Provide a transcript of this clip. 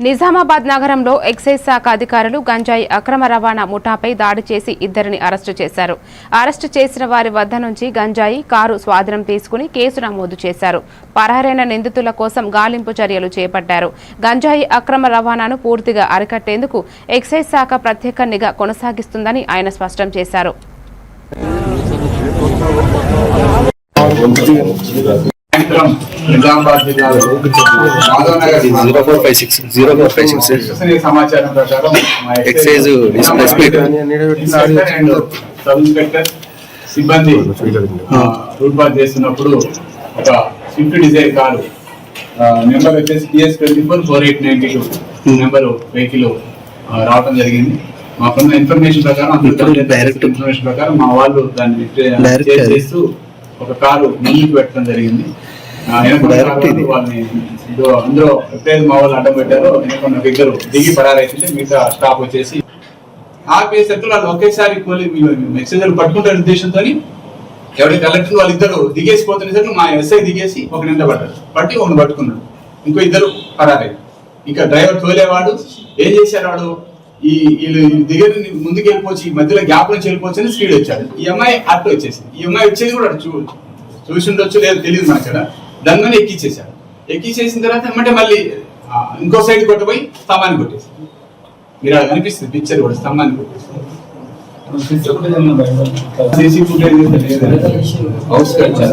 నిజామాబాద్ నగరంలో ఎక్సైజ్ శాఖ అధికారులు గంజాయి అక్రమ రవాణా ముఠాపై దాడి చేసి ఇద్దరిని అరెస్టు చేశారు. అరెస్టు చేసిన వారి వద్ద నుంచి గంజాయి కారు స్వాధీనం తీసుకుని కేసు నమోదు చేశారు. పరారైన నిందితుల కోసం గాలింపు చర్యలు చేపట్టారు. గంజాయి అక్రమ రవాణాను పూర్తిగా అరికట్టేందుకు ఎక్సైజ్ శాఖ ప్రత్యేక నిఘా కొనసాగిస్తుందని ఆయన స్పష్టం చేశారు. నిజామాబాద్ జిల్లాలో సమాచారం ప్రకారం ఎక్సైజ్ సబ్ ఇన్స్పెక్టర్ సిబ్బంది రూట్ పాస్ చేస్తున్నప్పుడు ఒక స్విఫ్ట్ డిజైర్ కారు నెంబర్ వచ్చేసి PS244892 నెంబర్ వెహికల్ రావడం జరిగింది. మాకున్న ఇన్ఫర్మేషన్ ప్రకారం మా వాళ్ళు దాన్ని చేస్తూ ఒక కారు ముందుకు పెట్టడం జరిగింది. అందులో ఎప్పుడైతే మా వాళ్ళు అడ్డం పెట్టారో వెనకొన్న ఇద్దరు దిగి పరారైతే మిగతా స్టాప్ వచ్చేసి ఆపేసరికి వాళ్ళు ఒకేసారి మెసేజ్లు పట్టుకుంటారు ఉద్దేశంతో ఎవరైతే కలెక్టర్ వాళ్ళిద్దరు దిగేసి పోతున్న మా ఎస్ఐ దిగేసి ఒక నింద పట్టి ఒకటి పట్టుకున్నాడు. ఇంకో ఇద్దరు పరారయ్యారు. ఇక డ్రైవర్ తోలేవాడు ఏం చేశారు, వాడు వీళ్ళు దిగని ముందుకు వెళ్ళిపోవచ్చు, ఈ మధ్యలో గ్యాప్ నుంచి వెళ్ళిపోవచ్చు అని స్పీడ్ వచ్చాడు. ఈ అమ్మాయి అట్లా వచ్చేసింది. ఈ అమ్మాయి వచ్చేది కూడా చూసి ఉండొచ్చు లేదు తెలియదు మనకు కదా. దాని మీద ఎక్కిచ్చేసాడు. ఎక్కిచ్చేసిన తర్వాత ఏమంటే మళ్ళీ ఇంకో సైడ్ కొట్టబోయి స్తంభాన్ని కొట్టేసి మీరు అలా కనిపిస్తుంది పిక్చర్ కూడా స్తంభాన్ని కొట్టేసి సీసీ ఫుటేజ్ అవుట్స్కట్స్